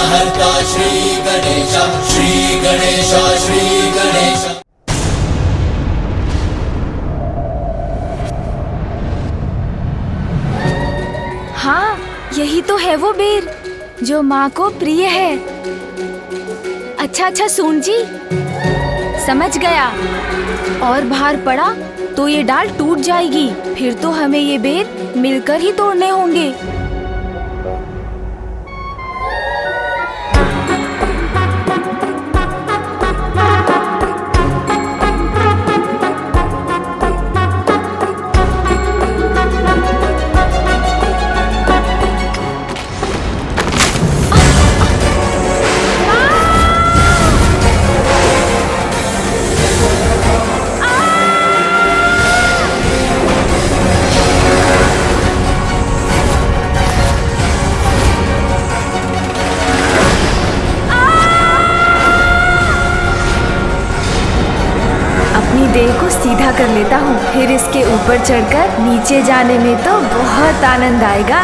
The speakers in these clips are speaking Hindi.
विघ्नहर्ता श्री गणेश, श्री गणेश, श्री गणेश। हाँ, यही तो है वो बेर जो माँ को प्रिय है। अच्छा सून जी, समझ गया। और भार पड़ा तो ये डाल टूट जाएगी, फिर तो हमें ये बेर मिलकर ही तोड़ने होंगे। देह को सीधा कर लेता हूँ, फिर इसके ऊपर चढ़कर नीचे जाने में तो बहुत आनंद आएगा।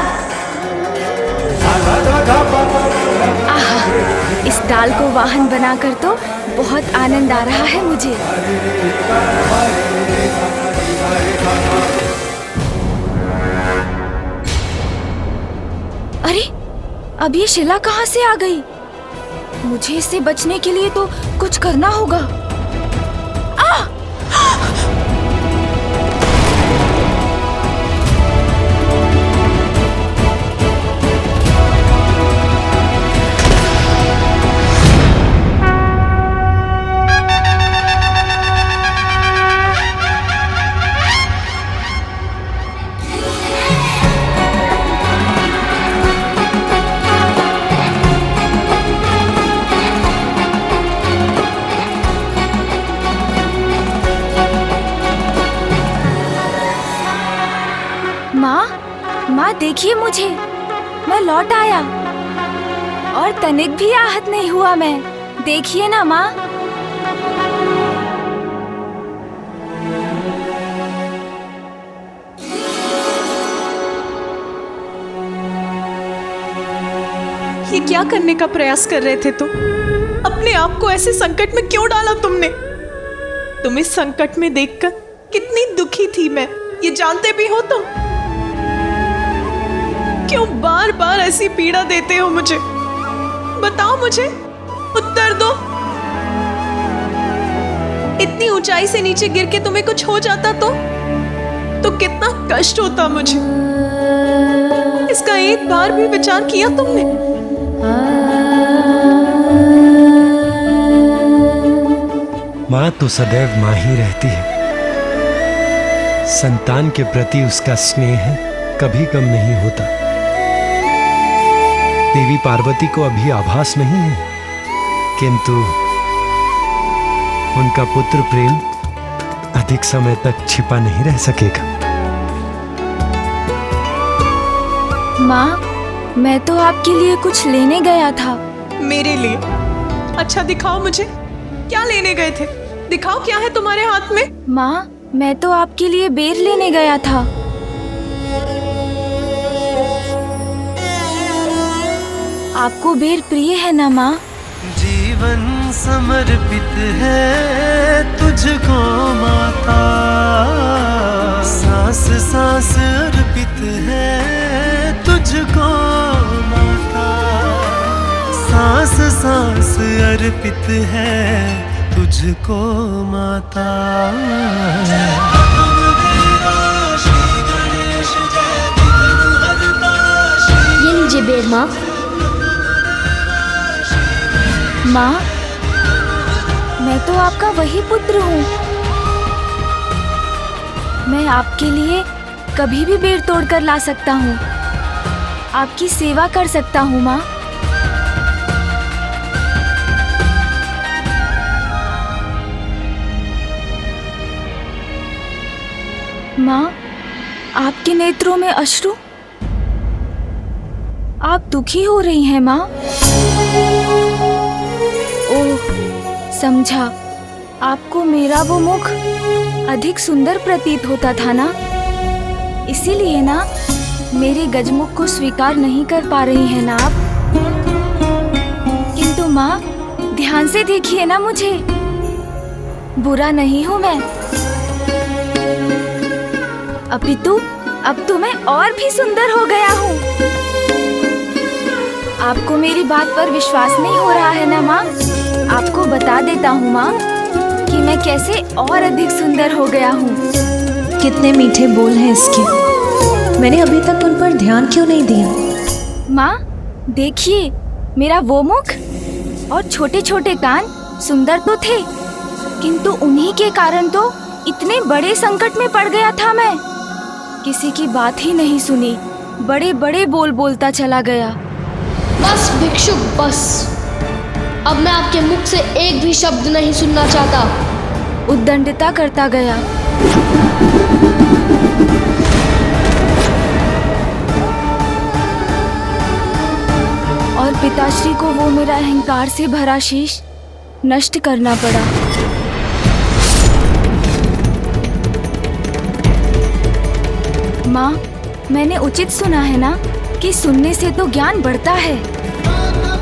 आहा, इस डाल को वाहन बनाकर तो बहुत आनंद आ रहा है मुझे। अरे, अब ये शिला कहाँ से आ गई? मुझे इससे बचने के लिए तो कुछ करना होगा। माँ देखिए मुझे, मैं लौट आया और तनिक भी आहत नहीं हुआ मैं। देखिए ना माँ। ये क्या करने का प्रयास कर रहे थे तुम? अपने आप को ऐसे संकट में क्यों डाला तुमने? तुम इस संकट में देखकर कितनी दुखी थी मैं, ये जानते भी हो तुम? क्यों बार बार ऐसी पीड़ा देते हो मुझे? बताओ मुझे, उत्तर दो। इतनी ऊंचाई से नीचे गिर के तुम्हें कुछ हो जाता तो कितना कष्ट होता मुझे। इसका एक बार भी विचार किया तुमने? माँ तो सदैव माँ ही रहती है। संतान के प्रति उसका स्नेह कभी कम नहीं होता। देवी पार्वती को अभी आभास नहीं है, किंतु उनका पुत्र प्रेम अधिक समय तक छिपा नहीं रह सकेगा। माँ, मैं तो आपके लिए कुछ लेने गया था। मेरे लिए? अच्छा दिखाओ मुझे, क्या लेने गए थे? दिखाओ क्या है तुम्हारे हाथ में? माँ, मैं तो आपके लिए बेर लेने गया था। आपको बेर प्रिय है ना माँ? जीवन समर्पित है तुझको माता, सांस सांस अर्पित है तुझको माता, सांस सांस अर्पित है तुझको माता। ये लीजिए बेर माँ। माँ, मैं तो आपका वही पुत्र हूँ। मैं आपके लिए कभी भी बेर तोड़ कर ला सकता हूँ, आपकी सेवा कर सकता हूँ माँ। माँ, आपके नेत्रों में अश्रु, आप दुखी हो रही हैं माँ। ओह, समझा, आपको मेरा वो मुख अधिक सुंदर प्रतीत होता था ना, इसीलिए ना मेरे गजमुख को स्वीकार नहीं कर पा रही हैं ना आप। माँ, ध्यान से देखिए ना मुझे, बुरा नहीं हूँ मैं। अपितु अब तो मैं और भी सुंदर हो गया हूँ। आपको मेरी बात पर विश्वास नहीं हो रहा है ना माँ? आपको बता देता हूँ माँ कि मैं कैसे और अधिक सुंदर हो गया हूँ। कितने मीठे बोल हैं इसके, मैंने अभी तक उन पर ध्यान क्यों नहीं दिया? माँ देखिए, मेरा वो मुख और छोटे छोटे कान सुंदर तो थे, किंतु उन्हीं के कारण तो इतने बड़े संकट में पड़ गया था मैं। किसी की बात ही नहीं सुनी, बड़े बड़े बोल बोलता चला गया। बस भिक्षुक बस, अब मैं आपके मुख से एक भी शब्द नहीं सुनना चाहता। उद्दंडता करता गया। और पिताश्री को वो मेरा अहंकार से भरा शीश नष्ट करना पड़ा। माँ, मैंने उचित सुना है ना कि सुनने से तो ज्ञान बढ़ता है।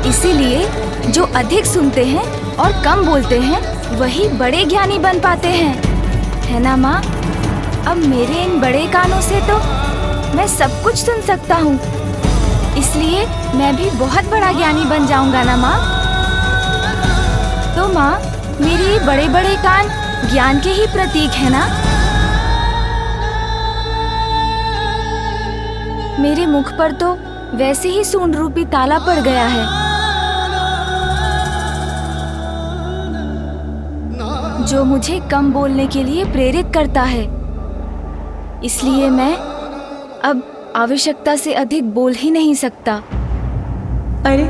इसीलिए जो अधिक सुनते हैं और कम बोलते हैं वही बड़े ज्ञानी बन पाते हैं, है ना माँ? अब मेरे इन बड़े कानों से तो मैं सब कुछ सुन सकता हूँ, इसलिए मैं भी बहुत बड़ा ज्ञानी बन जाऊंगा ना माँ? तो माँ, मेरे ये बड़े बड़े कान ज्ञान के ही प्रतीक है ना? मेरे मुख पर तो वैसे ही सूंड रूपी ताला पड़ गया है, जो मुझे कम बोलने के लिए प्रेरित करता है। इसलिए मैं अब आवश्यकता से अधिक बोल ही नहीं सकता। अरे,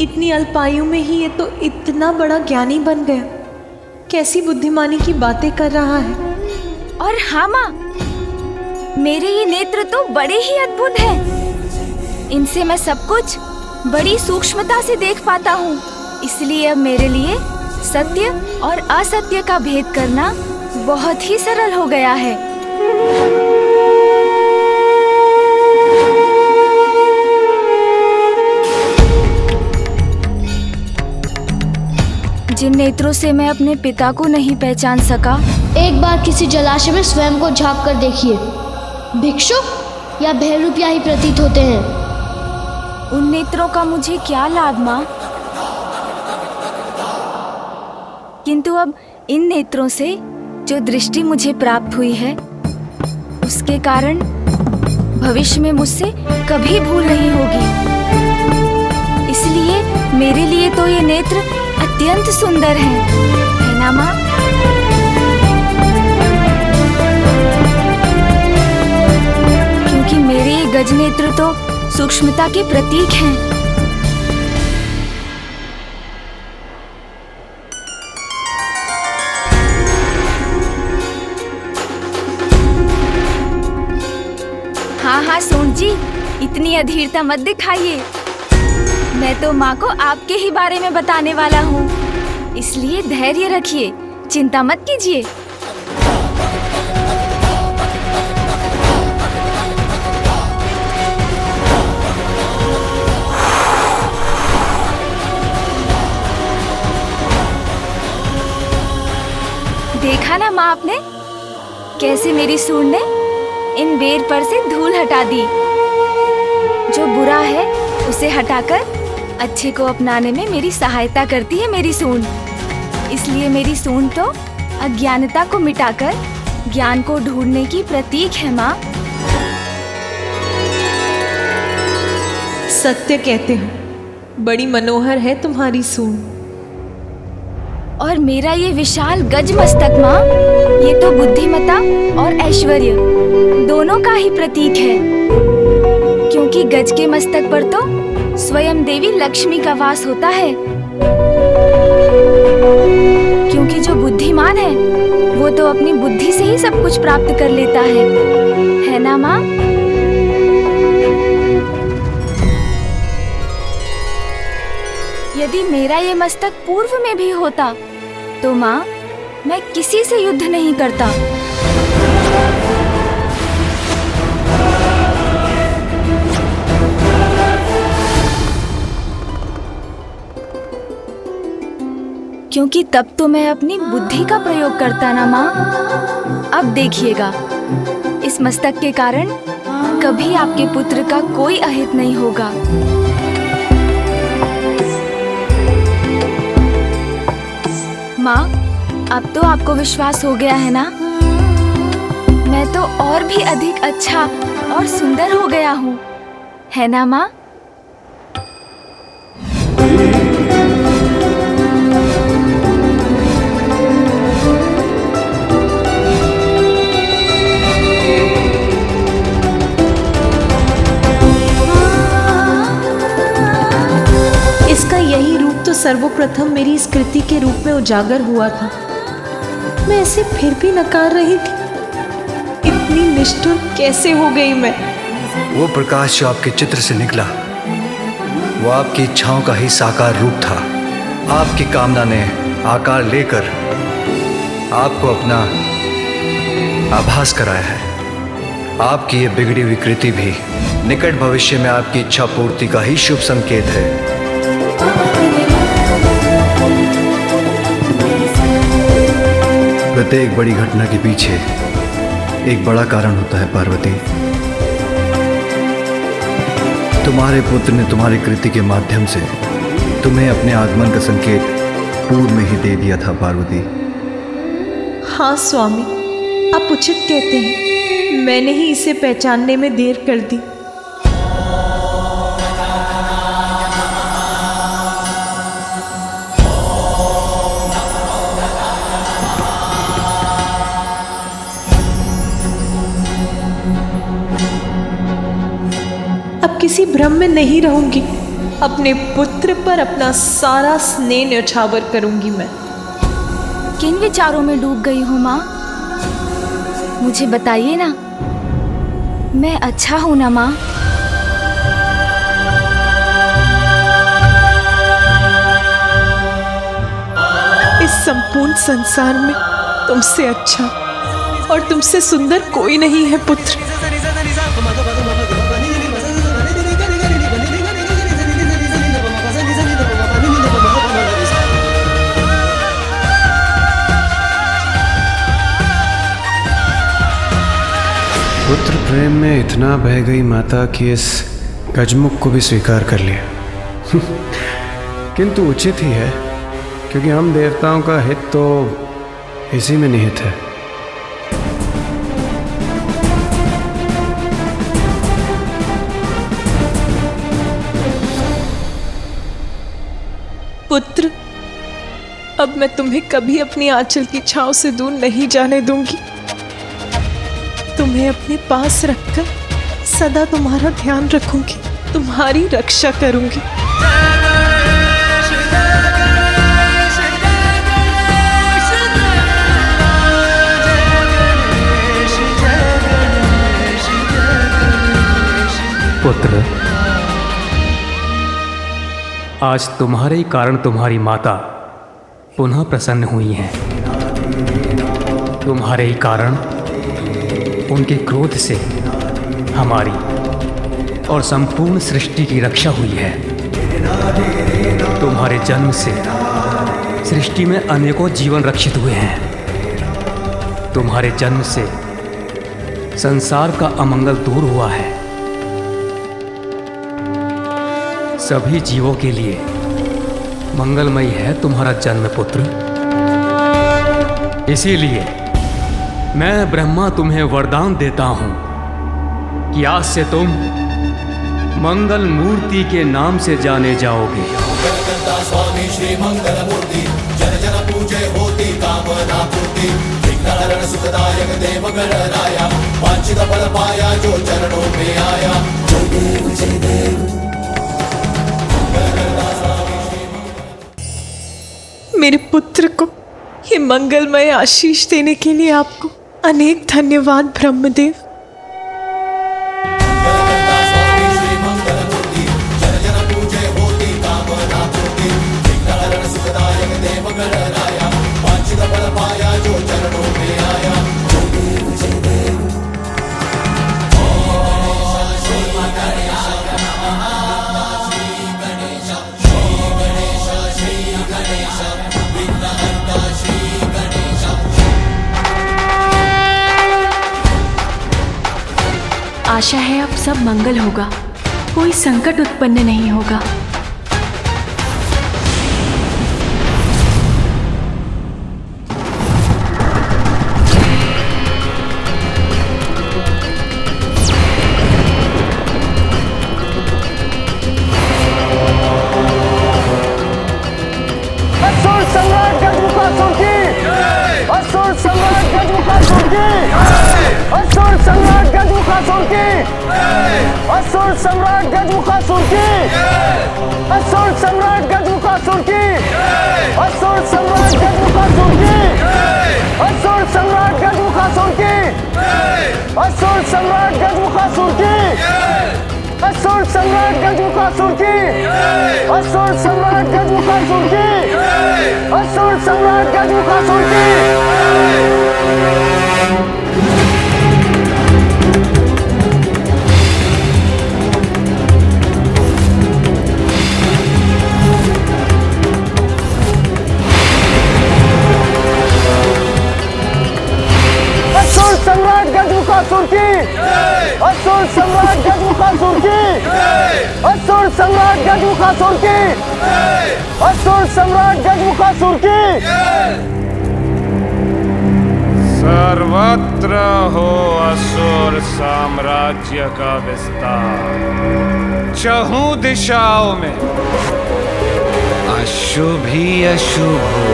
इतनी अल्पायु में ही ये तो इतना बड़ा ज्ञानी बन गया। कैसी बुद्धिमानी की बातें कर रहा है। और हाँ माँ, मेरे ये नेत्र तो बड़े ही अद्भुत हैं। इनसे मैं सब कुछ बड़ी सूक्ष्मता से देख पाता हूँ। इसलिए अब मेरे लिए सत्य और असत्य का भेद करना बहुत ही सरल हो गया है। जिन नेत्रों से मैं अपने पिता को नहीं पहचान सका, एक बार किसी जलाशय में स्वयं को झांक कर देखिए, भिक्षुक या भैरूपिया ही प्रतीत होते हैं। उन नेत्रों का मुझे क्या लाभ माँ? किंतु अब इन नेत्रों से जो दृष्टि मुझे प्राप्त हुई है, उसके कारण भविष्य में मुझसे कभी भूल नहीं होगी। इसलिए मेरे लिए तो ये नेत्र अत्यंत सुंदर हैं, है ना माँ? क्योंकि मेरे ये गज नेत्र तो सूक्ष्मता के प्रतीक हैं। हाँ हाँ सोन जी, इतनी अधीरता मत दिखाइए। मैं तो माँ को आपके ही बारे में बताने वाला हूँ, इसलिए धैर्य रखिए, चिंता मत कीजिए। देखा ना माँ आपने, कैसे मेरी सूंड ने इन बेर पर से धूल हटा दी। जो बुरा है उसे हटाकर अच्छे को अपनाने में मेरी सहायता करती है मेरी सूंड। इसलिए मेरी सूंड तो अज्ञानता को मिटाकर ज्ञान को ढूंढने की प्रतीक है माँ। सत्य कहते हो, बड़ी मनोहर है तुम्हारी सूंड। और मेरा ये विशाल गज मस्तक माँ, ये तो बुद्धिमता और ऐश्वर्य दोनों का ही प्रतीक है। क्योंकि गज के मस्तक पर तो स्वयं देवी लक्ष्मी का वास होता है। क्योंकि जो बुद्धिमान है वो तो अपनी बुद्धि से ही सब कुछ प्राप्त कर लेता है ना माँ? यदि मेरा ये मस्तक पूर्व में भी होता तो माँ, मैं किसी से युद्ध नहीं करता। क्योंकि तब तो मैं अपनी बुद्धि का प्रयोग करता ना माँ। अब देखिएगा, इस मस्तक के कारण कभी आपके पुत्र का कोई अहित नहीं होगा। माँ, अब तो आपको विश्वास हो गया है ना? मैं तो और भी अधिक अच्छा और सुंदर हो गया हूँ, है ना माँ? इसका यही रूप तो सर्वप्रथम मेरी इस कृति के रूप में उजागर हुआ था। मैं ऐसे फिर भी नकार रही थी। इतनी निष्ठुर कैसे हो गई मैं? वो प्रकाश जो आपके चित्र से निकला, वो आपकी इच्छाओं का ही साकार रूप था। आपकी कामना ने आकार लेकर आपको अपना आभास कराया है। आपकी ये बिगड़ी हुई कृति भी निकट भविष्य में आपकी इच्छा पूर्ति का ही शुभ संकेत है। प्रत्येक बड़ी घटना के पीछे एक बड़ा कारण होता है पार्वती। तुम्हारे पुत्र ने तुम्हारी कृति के माध्यम से तुम्हें अपने आगमन का संकेत पूर्व में ही दे दिया था पार्वती। हाँ स्वामी, आप उचित कहते हैं। मैंने ही इसे पहचानने में देर कर दी। अब किसी भ्रम में नहीं रहूंगी। अपने पुत्र पर अपना सारा स्नेह न्यौछावर करूंगी मैं। किन विचारों में डूब गई हूँ माँ? मुझे बताइए ना, मैं अच्छा हूँ ना माँ? इस संपूर्ण संसार में तुमसे अच्छा और तुमसे सुंदर कोई नहीं है पुत्र। पुत्र प्रेम में इतना बह गई माता कि इस गजमुख को भी स्वीकार कर लिया। किंतु उचित ही है, क्योंकि हम देवताओं का हित तो इसी में निहित है। पुत्र, अब मैं तुम्हें कभी अपनी आंचल की छांव से दूर नहीं जाने दूंगी। तुम्हें अपने पास रखकर सदा तुम्हारा ध्यान रखूंगी, तुम्हारी रक्षा करूंगी। पुत्र, आज तुम्हारे ही कारण तुम्हारी माता पुनः प्रसन्न हुई हैं। तुम्हारे ही कारण उनके क्रोध से हमारी और संपूर्ण सृष्टि की रक्षा हुई है। तुम्हारे जन्म से सृष्टि में अनेकों जीवन रक्षित हुए हैं। तुम्हारे जन्म से संसार का अमंगल दूर हुआ है। सभी जीवों के लिए मंगलमयी है तुम्हारा जन्म पुत्र। इसीलिए मैं ब्रह्मा तुम्हें वरदान देता हूं कि आज से तुम मंगल मूर्ति के नाम से जाने जाओगे। स्वामी श्री मंगल मूर्ति, जन जन पूजे होती कामना पूर्ति। विघ्नहरण सुखदायक देव गणराया, वांछित फल पाया जो चरणों में आया। जय देव जय देव। मेरे पुत्र को ये मंगलमय आशीष देने के लिए आपको अनेक धन्यवाद ब्रह्मदेव। स्वामी श्री मंगल मूर्ति, जन जन पूजे होती कामना पूर्ति। विघ्नहरण सुखदायक देव गणराया, वांछित फल पाया जो चरणों में आया। जय देव जय देव। श्री गणेश, श्री गणेश, श्री गणेश, विघ्न आशा है अब सब मंगल होगा, कोई संकट उत्पन्न नहीं होगा। असुर सम्राट गजमुखासुर की, असुर सम्राट गजमुखासुर की, असुर सम्राट गजमुखासुर की, असुर सम्राट गजमुखासुर की, असुर सम्राट गजमुखासुर की, असुर सम्राट गजमुखासुर की, असुर सम्राट गजमुखासुर की, असुर सम्राट गजमुखासुर की, असुर सम्राट गजमुखासुर की, असुर सम्राट गजमुखासुर की, असुर सम्राट गजमुखासुर की। असुर सम्राट गजमुखासुर की, असुर सम्राट गजमुखासुर की, असुर सम्राट गजमुखासुर की, असुर सम्राट गजमुखासुर की। सर्वत्र हो असुर साम्राज्य का विस्तार, चहुं दिशाओं में अशुभ ही अशुभ हो,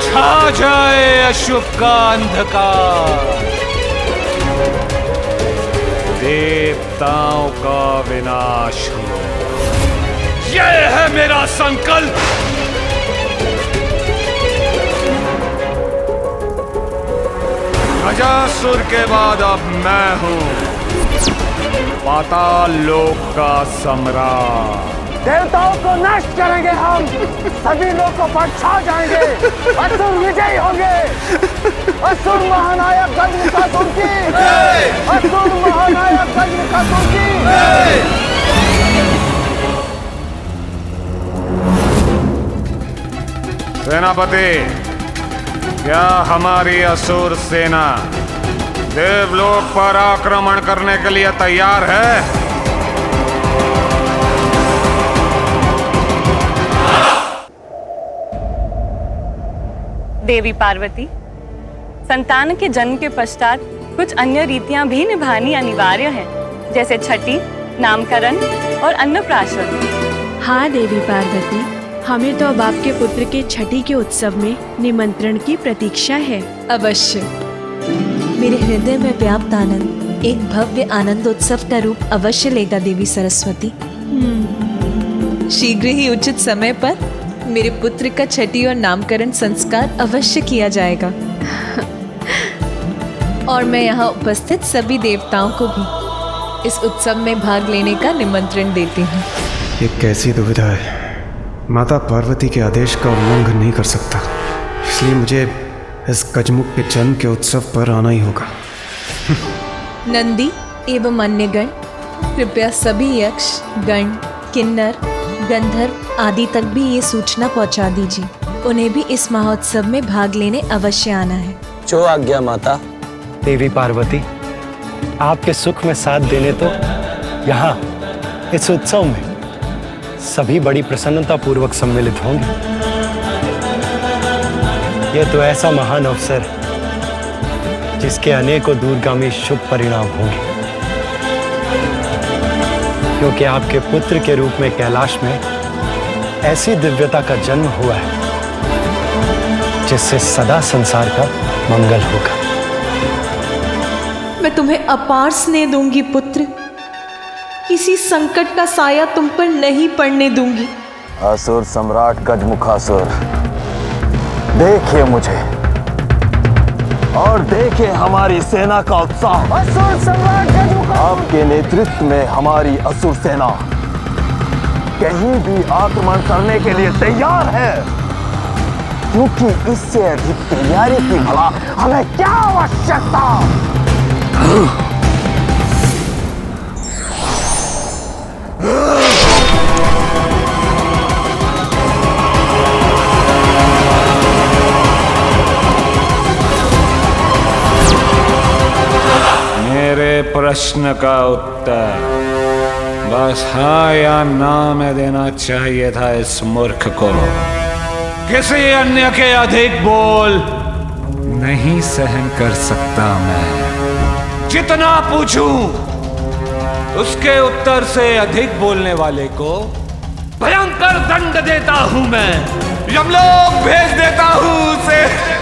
छा जाए अशुभ का अंधकार, देवताओं का विनाश हो। यह है मेरा संकल्प। गजासुर के बाद अब मैं हूं पाताल लोक का सम्राट। देवताओं को नष्ट करेंगे हम, सभी लोगों पर छा जाएंगे, असुर विजयी होंगे। असुर महानायक गजमुखासुर की, असुर महानायक गजमुखासुर की। सेनापति, क्या हमारी असुर सेना देवलोक पर आक्रमण करने के लिए तैयार है? देवी पार्वती, संतान के जन्म के पश्चात कुछ अन्य रीतियां भी निभानी अनिवार्य है, जैसे छठी, नामकरण और अन्नप्राशन। हाँ देवी पार्वती, हमें तो अब आपके पुत्र के छठी के उत्सव में निमंत्रण की प्रतीक्षा है। अवश्य। मेरे हृदय में व्याप्त आनंद एक भव्य आनंदोत्सव का रूप अवश्य लेगा देवी सरस्वती। शीघ्र ही उचित समय पर मेरे पुत्र का छठी और नामकरण संस्कार अवश्य किया जाएगा। और मैं यहाँ उपस्थित सभी देवताओं को भी इस उत्सव में भाग लेने का निमंत्रण देती हूँ। ये कैसी दुविधा है। माता पार्वती के आदेश का उल्लंघन नहीं कर सकता, इसलिए मुझे इस गजमुख के जन्म के उत्सव पर आना ही होगा। नंदी एवं अन्य गण, कृपया सभी यक्ष, गण, किन्नर, गंधर्व आदि तक भी ये सूचना पहुंचा दीजिए। उन्हें भी इस महोत्सव में भाग लेने अवश्य आना है। जो आज्ञा माता। देवी पार्वती, आपके सुख में साथ देने तो यहाँ इस उत्सव में सभी बड़ी प्रसन्नता पूर्वक सम्मिलित होंगे। यह तो ऐसा महान अवसर है जिसके अनेकों दूरगामी शुभ परिणाम होंगे, क्योंकि आपके पुत्र के रूप में कैलाश में ऐसी दिव्यता का जन्म हुआ है जिससे सदा संसार का मंगल होगा। मैं तुम्हें अपार स्नेह दूंगी पुत्र, किसी संकट का साया तुम पर नहीं पड़ने दूंगी। असुर सम्राट गजमुखासुर, देखिए मुझे और देखिए हमारी सेना का उत्साह। असुर सम्राट गजमुखासुर, आपके नेतृत्व में हमारी असुर सेना कहीं भी आक्रमण करने के लिए तैयार है, क्योंकि इससे अधिक तैयारी की भला हमें क्या आवश्यकता। प्रश्न का उत्तर बस हाँ या ना में देना चाहिए था इस मूर्ख को। किसी अन्य के अधिक बोल नहीं सहन कर सकता मैं। जितना पूछूं उसके उत्तर से अधिक बोलने वाले को भयंकर दंड देता हूं मैं। यमलोक भेज देता हूं उसे।